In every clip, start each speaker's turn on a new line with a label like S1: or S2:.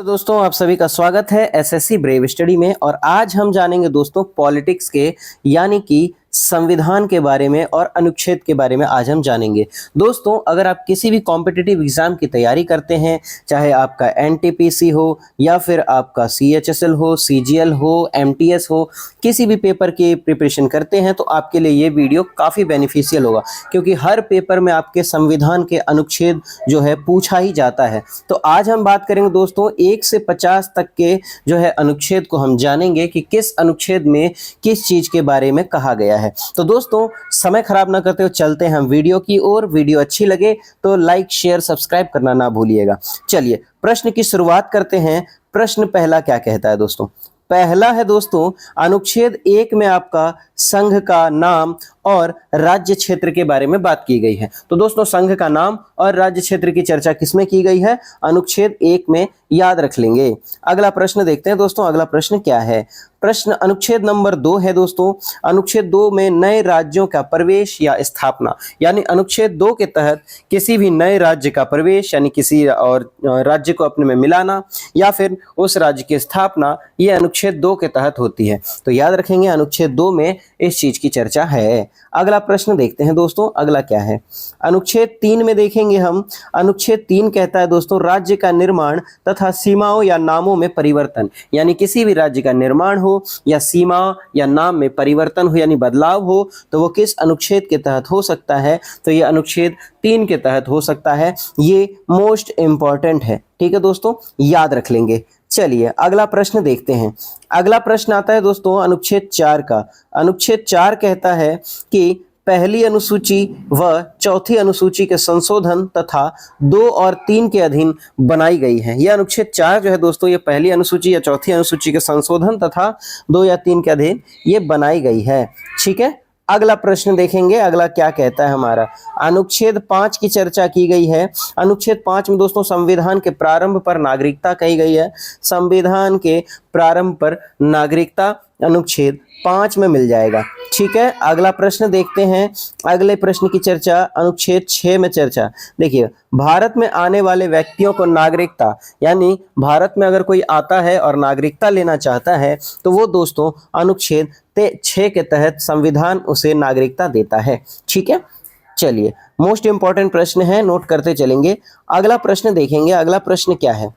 S1: तो दोस्तों आप सभी का स्वागत है एसएससी ब्रेव स्टडी में। और आज हम जानेंगे दोस्तों पॉलिटिक्स के यानी कि संविधान के बारे में और अनुच्छेद के बारे में आज हम जानेंगे। दोस्तों अगर आप किसी भी कॉम्पिटिटिव एग्जाम की तैयारी करते हैं, चाहे आपका एनटीपीसी हो या फिर आपका सीएचएसएल हो, सीजीएल हो, एमटीएस हो, किसी भी पेपर की प्रिपरेशन करते हैं तो आपके लिए ये वीडियो काफ़ी बेनिफिशियल होगा, क्योंकि हर पेपर में आपके संविधान के अनुच्छेद जो है पूछा ही जाता है। तो आज हम बात करेंगे दोस्तों 1 से 50 तक के जो है अनुच्छेद को हम जानेंगे कि किस अनुच्छेद में किस चीज़ के बारे में कहा गया है। तो दोस्तों समय खराब ना करते हुए चलते हैं हम वीडियो की ओर। वीडियो अच्छी लगे तो लाइक शेयर सब्सक्राइब करना ना भूलिएगा। चलिए प्रश्न की शुरुआत करते हैं। प्रश्न पहला क्या कहता है दोस्तों? पहला है दोस्तों अनुच्छेद 1 में आपका संघ का नाम और राज्य क्षेत्र के बारे में बात की गई है। तो दोस्तों संघ का नाम और राज्य क्षेत्र की चर्चा किसमें की गई है? अनुच्छेद 1 में, याद रख लेंगे। अगला प्रश्न देखते हैं दोस्तों। अगला प्रश्न क्या है? प्रश्न अनुच्छेद नंबर 2 है दोस्तों। अनुच्छेद 2 में नए राज्यों का प्रवेश या स्थापना, यानी अनुच्छेद 2 के तहत किसी भी नए राज्य का प्रवेश यानी किसी और राज्य को अपने में मिलाना या फिर उस राज्य की स्थापना, ये अनुच्छेद 2 के तहत होती है। तो याद रखेंगे अनुच्छेद 2 में इस चीज की चर्चा है। अगला प्रश्न देखते हैं दोस्तों। अगला क्या है? अनुच्छेद 3 में देखेंगे हम। अनुच्छेद 3 कहता है दोस्तों राज्य का निर्माण तथा सीमाओं या नामों में परिवर्तन, यानी किसी भी राज्य का निर्माण हो या सीमा या नाम में परिवर्तन हो यानी बदलाव हो तो वो किस अनुच्छेद के तहत हो सकता है? तो ये अनुच्छेद 3 के तहत हो सकता है। ये मोस्ट इंपॉर्टेंट है, ठीक है दोस्तों, याद रख लेंगे। चलिए अगला प्रश्न देखते हैं। अगला प्रश्न आता है दोस्तों अनुच्छेद 4 का। अनुच्छेद 4 कहता है कि पहली अनुसूची व चौथी अनुसूची के संशोधन तथा 2 और 3 के अधीन बनाई गई है। यह अनुच्छेद 4 जो है दोस्तों ये पहली अनुसूची या चौथी अनुसूची के संशोधन तथा 2 या 3 के अधीन ये बनाई गई है, ठीक है। अगला प्रश्न देखेंगे। अगला क्या कहता है हमारा? अनुच्छेद 5 की चर्चा की गई है। अनुच्छेद 5 में दोस्तों संविधान के प्रारंभ पर नागरिकता कही गई है। संविधान के प्रारंभ पर नागरिकता अनुच्छेद 5 में मिल जाएगा, ठीक है। अगला प्रश्न देखते हैं। अगले प्रश्न की चर्चा अनुच्छेद 6 में चर्चा। देखिए भारत में आने वाले व्यक्तियों को नागरिकता, यानी भारत में अगर कोई आता है और नागरिकता लेना चाहता है तो वो दोस्तों अनुच्छेद 6 के तहत संविधान उसे नागरिकता देता है, ठीक है। चलिए मोस्ट इंपॉर्टेंट प्रश्न है, नोट करते चलेंगे। अगला प्रश्न देखेंगे। अगला प्रश्न क्या है?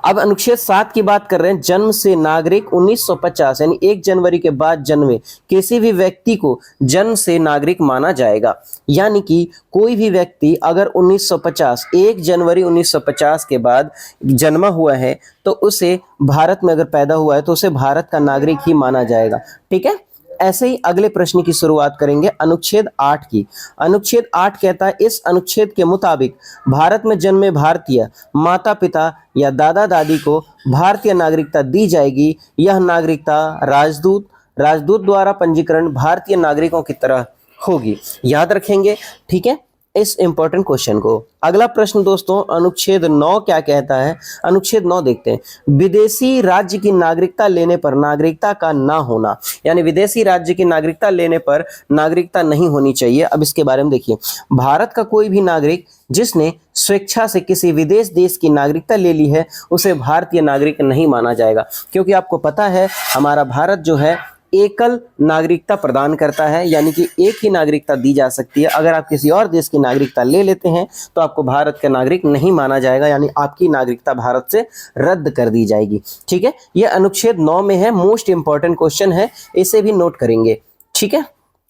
S1: अब अनुच्छेद 7 की बात कर रहे हैं। जन्म से नागरिक 1950 यानी 1 जनवरी के बाद जन्मे किसी भी व्यक्ति को जन्म से नागरिक माना जाएगा। यानी कि कोई भी व्यक्ति अगर 1950 1 जनवरी 1950 के बाद जन्मा हुआ है तो उसे भारत में अगर पैदा हुआ है तो उसे भारत का नागरिक ही माना जाएगा, ठीक है। ऐसे ही अगले प्रश्न की शुरुआत करेंगे अनुच्छेद 8 की। अनुच्छेद 8 कहता है इस अनुच्छेद के मुताबिक भारत में जन्मे भारतीय माता पिता या दादा दादी को भारतीय नागरिकता दी जाएगी। यह नागरिकता राजदूत द्वारा पंजीकरण भारतीय नागरिकों की तरह होगी, याद रखेंगे, ठीक है, इस इंपॉर्टेंट क्वेश्चन को। अगला प्रश्न दोस्तों अनुच्छेद 9 क्या कहता है? अनुच्छेद 9 देखते हैं। विदेशी राज्य की नागरिकता लेने पर नागरिकता का ना होना, यानी विदेशी राज्य की नागरिकता लेने पर नागरिकता नहीं होनी चाहिए। अब इसके बारे में देखिए, भारत का कोई भी नागरिक जिसने स्वेच्छा से किसी विदेश देश की नागरिकता ले ली है उसे भारतीय नागरिक नहीं माना जाएगा, क्योंकि आपको पता है हमारा भारत जो है एकल नागरिकता प्रदान करता है, यानी कि एक ही नागरिकता दी जा सकती है। अगर आप किसी और देश की नागरिकता ले लेते हैं तो आपको भारत का नागरिक नहीं माना जाएगा, यानी आपकी नागरिकता भारत से रद्द कर दी जाएगी, ठीक है। यह अनुच्छेद 9 में है, मोस्ट इंपॉर्टेंट क्वेश्चन है, इसे भी नोट करेंगे, ठीक है।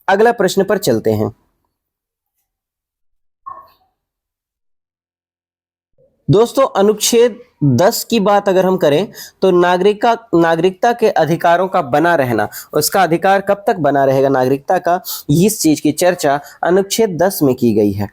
S1: अगला प्रश्न पर चलते हैं। दोस्तों अनुच्छेद 10 की बात अगर हम करें तो नागरिकता के अधिकारों का बना रहना, उसका अधिकार कब तक बना रहेगा नागरिकता का, इस चीज की चर्चा अनुच्छेद 10 में की गई है।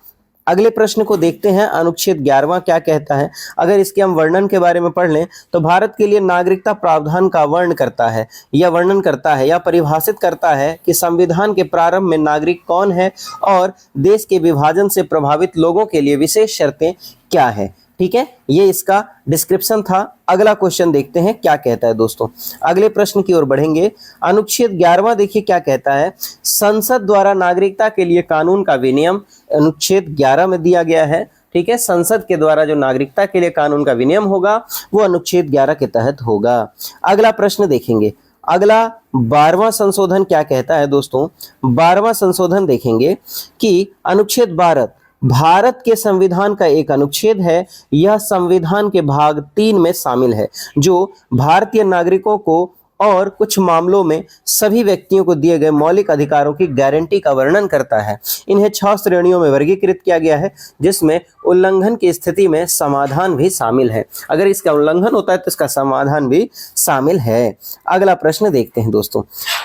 S1: अगले प्रश्न को देखते हैं। अनुच्छेद 11वां क्या कहता है? अगर इसके हम वर्णन के बारे में पढ़ लें तो भारत के लिए नागरिकता प्रावधान का वर्णन करता है या परिभाषित करता है कि संविधान के प्रारंभ में नागरिक कौन है और देश के विभाजन से प्रभावित लोगों के लिए विशेष शर्तें क्या है, ठीक है। ये इसका डिस्क्रिप्शन था। अगला क्वेश्चन देखते हैं क्या कहता है दोस्तों। अगले प्रश्न की ओर बढ़ेंगे। अनुच्छेद 11वां देखिए क्या कहता है। संसद द्वारा नागरिकता के लिए कानून का विनियम अनुच्छेद 11 में दिया गया है, ठीक है, संसद के द्वारा जो नागरिकता के लिए कानून का विनियम होगा वो अनुच्छेद 11 के तहत होगा। अगला प्रश्न देखेंगे, अगला 12वां संशोधन क्या कहता है दोस्तों। 12वां संशोधन देखेंगे कि अनुच्छेद 12 भारत के संविधान का एक अनुच्छेद है। यह संविधान के भाग 3 में शामिल है, जो भारतीय नागरिकों को और कुछ मामलों में सभी व्यक्तियों को दिए गए मौलिक अधिकारों की गारंटी का वर्णन करता है। इन्हें 6 श्रेणियों में वर्गीकृत किया गया है, जिसमें उल्लंघन की स्थिति में समाधान भी शामिल है। अगर इसका उल्लंघन होता है तो इसका समाधान भी शामिल है। अगला प्रश्न देखते हैं दोस्तों,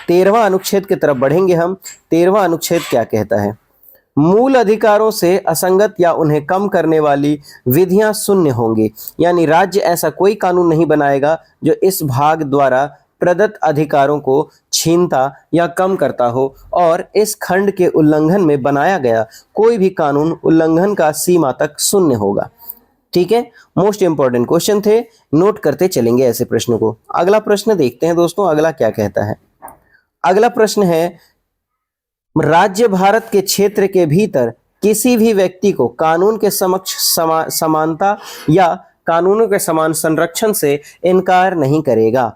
S1: 13वां अनुच्छेद की तरफ बढ़ेंगे हम। 13वां अनुच्छेद क्या कहता है। मूल अधिकारों से असंगत या उन्हें कम करने वाली विधियां शून्य होंगी, यानी राज्य ऐसा कोई कानून नहीं बनाएगा जो इस भाग द्वारा प्रदत्त अधिकारों को छीनता या कम करता हो, और इस खंड के उल्लंघन में बनाया गया कोई भी कानून उल्लंघन का सीमा तक शून्य होगा। ठीक है, मोस्ट इंपॉर्टेंट क्वेश्चन थे, नोट करते चलेंगे ऐसे प्रश्नों को। अगला प्रश्न देखते हैं दोस्तों, अगला क्या कहता है। अगला प्रश्न है, राज्य भारत के क्षेत्र के भीतर किसी भी व्यक्ति को कानून के समक्ष समानता या कानूनों के समान संरक्षण से इनकार नहीं करेगा।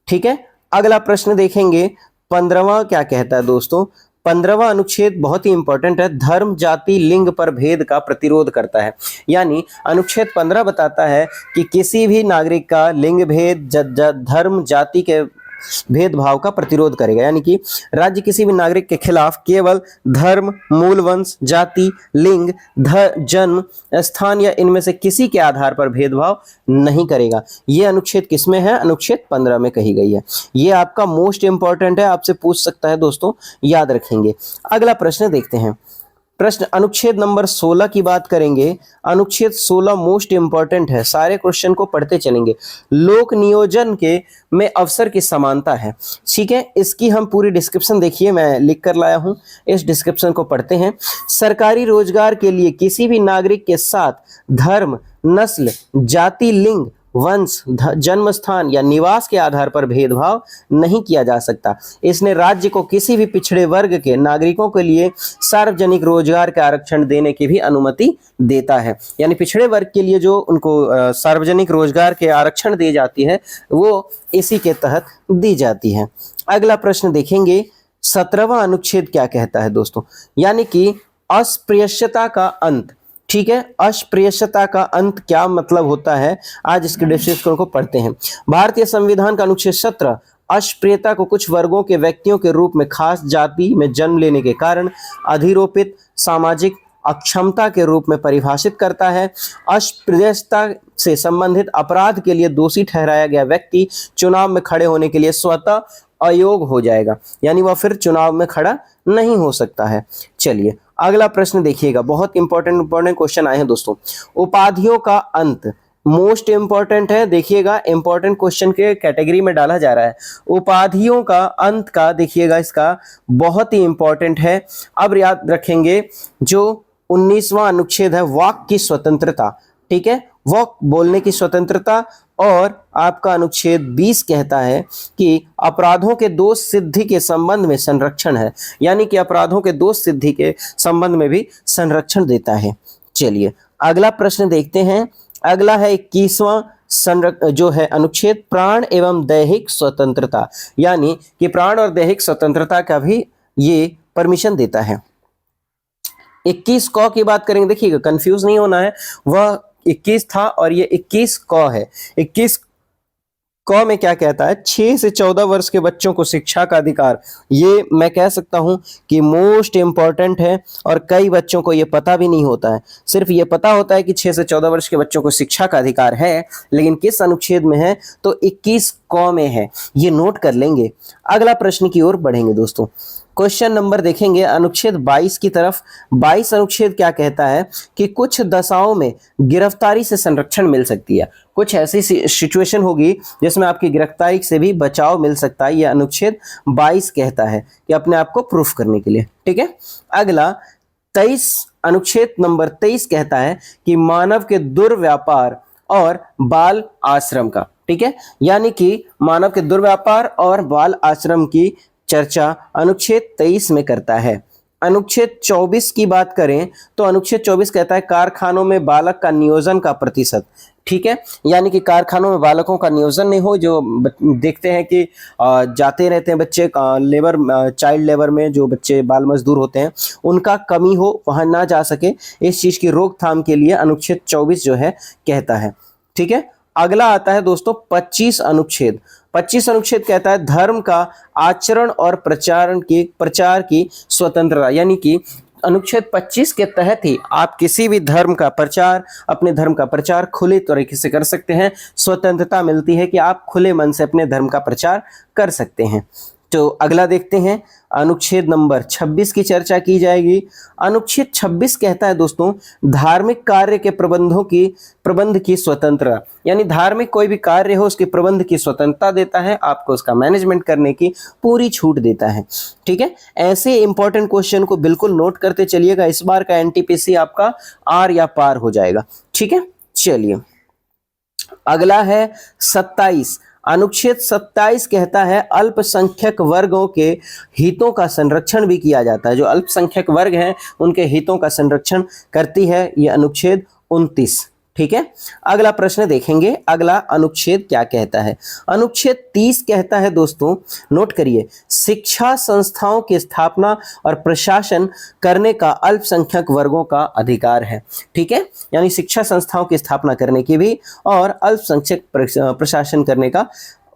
S1: ठीक है, अगला प्रश्न देखेंगे, 15वां क्या कहता है दोस्तों। 15वां अनुच्छेद बहुत ही इंपॉर्टेंट है, धर्म जाति लिंग पर भेद का प्रतिरोध करता है। यानी अनुच्छेद 15 बताता है कि किसी भी नागरिक का लिंग भेद धर्म जाति के भेदभाव का प्रतिरोध करेगा, यानी कि राज्य किसी भी नागरिक के खिलाफ केवल धर्म, मूल वंश, जाति, लिंग, जन्म स्थान या इनमें से किसी के आधार पर भेदभाव नहीं करेगा। यह अनुच्छेद किसमें है, अनुच्छेद 15 में कही गई है। यह आपका मोस्ट इंपॉर्टेंट है, आपसे पूछ सकता है दोस्तों, याद रखेंगे। अगला प्रश्न देखते हैं, प्रश्न अनुच्छेद नंबर 16 की बात करेंगे। अनुच्छेद 16 मोस्ट इंपॉर्टेंट है, सारे क्वेश्चन को पढ़ते चलेंगे। लोक नियोजन के में अवसर की समानता है। ठीक है, इसकी हम पूरी डिस्क्रिप्शन देखिए, मैं लिख कर लाया हूं, इस डिस्क्रिप्शन को पढ़ते हैं। सरकारी रोजगार के लिए किसी भी नागरिक के साथ धर्म, नस्ल, जाति, लिंग, वंश, जन्म स्थान या निवास के आधार पर भेदभाव नहीं किया जा सकता। इसने राज्य को किसी भी पिछड़े वर्ग के नागरिकों के लिए सार्वजनिक रोजगार का आरक्षण देने की भी अनुमति देता है। यानी पिछड़े वर्ग के लिए जो उनको सार्वजनिक रोजगार के आरक्षण दी जाती है वो इसी के तहत दी जाती है। अगला प्रश्न देखेंगे, 17वां अनुच्छेद क्या कहता है दोस्तों, यानी कि अस्पृश्यता का अंत। ठीक है, अस्पृश्यता का अंत क्या मतलब होता है, आज इसके डिस्क्रिप्शन को पढ़ते हैं। भारतीय संविधान का अनुच्छेद 17 अस्पृश्यता को कुछ वर्गों के व्यक्तियों के रूप में खास जाति में जन्म लेने के कारण अधिरोपित सामाजिक अक्षमता के रूप में परिभाषित करता है। अस्पृश्यता से संबंधित अपराध के लिए दोषी ठहराया गया व्यक्ति चुनाव में खड़े होने के लिए स्वतः अयोग्य हो जाएगा, यानी वह फिर चुनाव में खड़ा नहीं हो सकता है। चलिए अगला प्रश्न देखिएगा, बहुत इंपॉर्टेंट क्वेश्चन आए हैं दोस्तों। उपाधियों का अंत मोस्ट इंपॉर्टेंट है, देखिएगा इंपॉर्टेंट क्वेश्चन के कैटेगरी में डाला जा रहा है। उपाधियों का अंत का देखिएगा, इसका बहुत ही इंपॉर्टेंट है। अब याद रखेंगे जो 19वां अनुच्छेद है, वाक की स्वतंत्रता। ठीक है, वाक बोलने की स्वतंत्रता। और आपका अनुच्छेद 20 कहता है कि अपराधों के दोष सिद्धि के संबंध में संरक्षण है, यानी कि अपराधों के दोष सिद्धि के संबंध में भी संरक्षण देता है। चलिए अगला प्रश्न देखते हैं, अगला है 21वां जो है अनुच्छेद, प्राण एवं दैहिक स्वतंत्रता, यानी कि प्राण और दैहिक स्वतंत्रता का भी ये परमिशन देता है। 21 क की बात करेंगे, देखिएगा कंफ्यूज नहीं होना है, वह 21 था और ये 21 क है। 21 क में क्या कहता है, 6 से 14 वर्ष के बच्चों को शिक्षा का अधिकार। ये मैं कह सकता हूं कि मोस्ट इंपॉर्टेंट है और कई बच्चों को ये पता भी नहीं होता है। सिर्फ ये पता होता है कि 6 से 14 वर्ष के बच्चों को शिक्षा का अधिकार है, लेकिन किस अनुच्छेद में है, तो 21 क में है। ये नोट कर लेंगे। अगला प्रश्न की ओर बढ़ेंगे दोस्तों, क्वेश्चन नंबर देखेंगे अनुच्छेद 22 की तरफ। 22 अनुच्छेद क्या कहता है कि कुछ दशाओं में गिरफ्तारी से संरक्षण मिल सकती है। कुछ ऐसी सिचुएशन होगी जिसमें आपकी गिरफ्तारी से भी बचाव मिल सकता है, यह अनुच्छेद 22 कहता है कि अपने आप को प्रूफ करने के लिए। ठीक है, अगला 23 अनुच्छेद नंबर 23 कहता है कि मानव के दुर्व्यापार और बाल आश्रम का। ठीक है, यानी कि मानव के दुर्व्यापार और बाल आश्रम की चर्चा अनुच्छेद 23 में करता है। अनुच्छेद 24 की बात करें तो अनुच्छेद 24 कहता है कारखानों में बालक का नियोजन का प्रतिशत। ठीक है, यानी कि कारखानों में बालकों का नियोजन नहीं हो। जो देखते हैं कि जाते रहते हैं बच्चे लेबर, चाइल्ड लेबर में जो बच्चे बाल मजदूर होते हैं उनका कमी हो, वहां ना जा सके, इस चीज की रोकथाम के लिए अनुच्छेद 24 जो है कहता है। ठीक है, अगला आता है दोस्तों 25 अनुच्छेद। 25 अनुच्छेद कहता है धर्म का आचरण और प्रचार की स्वतंत्रता, यानी कि अनुच्छेद 25 के तहत ही आप किसी भी धर्म का प्रचार, अपने धर्म का प्रचार खुले तरीके से कर सकते हैं। स्वतंत्रता मिलती है कि आप खुले मन से अपने धर्म का प्रचार कर सकते हैं। तो अगला देखते हैं, अनुच्छेद नंबर 26 की चर्चा की जाएगी। अनुच्छेद 26 कहता है दोस्तों धार्मिक कार्य के प्रबंध की स्वतंत्रता, यानी धार्मिक कोई भी कार्य हो उसके प्रबंध की स्वतंत्रता देता है, आपको उसका मैनेजमेंट करने की पूरी छूट देता है। ठीक है, ऐसे इंपॉर्टेंट क्वेश्चन को बिल्कुल नोट करते चलिएगा, इस बार का एनटीपीसी आपका आर या पार हो जाएगा। ठीक है, चलिए अगला है 27। अनुच्छेद 27 कहता है अल्पसंख्यक वर्गों के हितों का संरक्षण भी किया जाता है। जो अल्पसंख्यक वर्ग हैं उनके हितों का संरक्षण करती है ये अनुच्छेद 29। ठीक है, अगला प्रश्न देखेंगे, अगला अनुच्छेद क्या कहता है। अनुच्छेद 30 कहता है दोस्तों, नोट करिए, शिक्षा संस्थाओं की स्थापना और प्रशासन करने का अल्पसंख्यक वर्गों का अधिकार है। ठीक है, यानी शिक्षा संस्थाओं की स्थापना करने की भी और अल्पसंख्यक प्रशासन करने का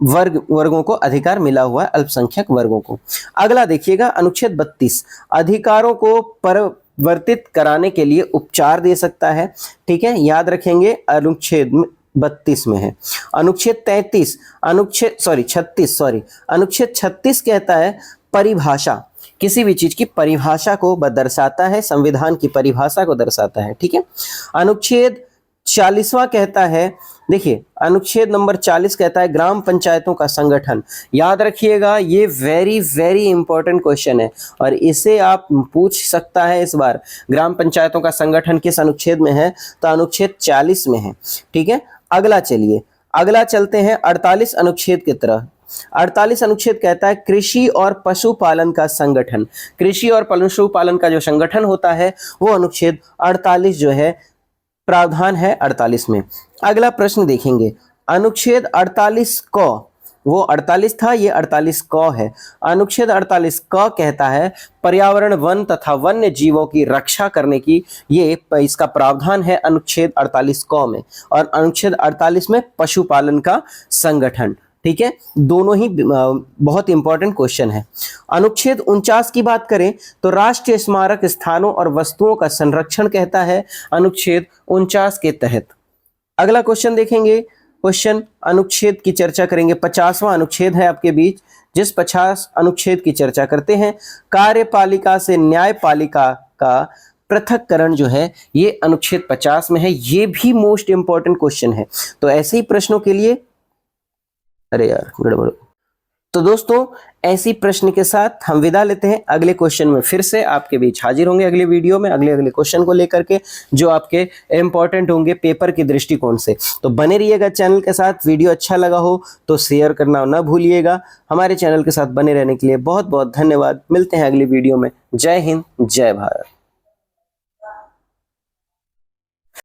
S1: वर्गों को अधिकार मिला हुआ है, अल्पसंख्यक वर्गों को। अगला देखिएगा अनुच्छेद 32, अधिकारों को परिवर्तित कराने के लिए उपचार दे सकता है। ठीक है, याद रखेंगे अनुच्छेद 32 में है। अनुच्छेद 36 अनुच्छेद 36 कहता है परिभाषा, किसी भी चीज की परिभाषा को दर्शाता है, संविधान की परिभाषा को दर्शाता है। ठीक है, अनुच्छेद 40वां कहता है, देखिए अनुच्छेद नंबर 40 कहता है ग्राम पंचायतों का संगठन। याद रखिएगा, ये वेरी वेरी इंपॉर्टेंट क्वेश्चन है और इसे आप पूछ सकता है इस बार, ग्राम पंचायतों का संगठन किस अनुच्छेद में है, तो अनुच्छेद 40 में है। ठीक है, अगला चलिए, अगला चलते हैं 48 अनुच्छेद की तरह। 48 अनुच्छेद कहता है कृषि और पशुपालन का संगठन। कृषि और पशुपालन का जो संगठन होता है वो अनुच्छेद 48 जो है प्रावधान है 48 में। अगला प्रश्न देखेंगे, अनुच्छेद 48 क, वो 48 था, ये 48 क है। अनुच्छेद 48 क कहता है पर्यावरण, वन तथा वन्य जीवों की रक्षा करने की, ये इसका प्रावधान है अनुच्छेद 48 क में। और अनुच्छेद 48 में पशुपालन का संगठन। ठीक है, दोनों ही बहुत इंपॉर्टेंट क्वेश्चन है। अनुच्छेद 49 की बात करें तो राष्ट्रीय स्मारक स्थानों और वस्तुओं का संरक्षण कहता है अनुच्छेद 49 के तहत। अगला क्वेश्चन देखेंगे, क्वेश्चन अनुच्छेद की चर्चा करेंगे। 50वां अनुच्छेद है आपके बीच, जिस 50 अनुच्छेद की चर्चा करते हैं कार्यपालिका से न्यायपालिका का पृथक्करण जो है ये अनुच्छेद 50 में है। ये भी मोस्ट इंपॉर्टेंट क्वेश्चन है, तो ऐसे ही प्रश्नों के लिए, अरे यार गड़बड़। तो दोस्तों ऐसी प्रश्न के साथ हम विदा लेते हैं, अगले क्वेश्चन में फिर से आपके बीच हाजिर होंगे अगले वीडियो में, अगले क्वेश्चन को लेकर के जो आपके इंपॉर्टेंट होंगे पेपर के दृष्टिकोण से। तो बने रहिएगा चैनल के साथ, वीडियो अच्छा लगा हो तो शेयर करना ना भूलिएगा। हमारे चैनल के साथ बने रहने के लिए बहुत बहुत धन्यवाद। मिलते हैं अगली वीडियो में। जय हिंद, जय भारत।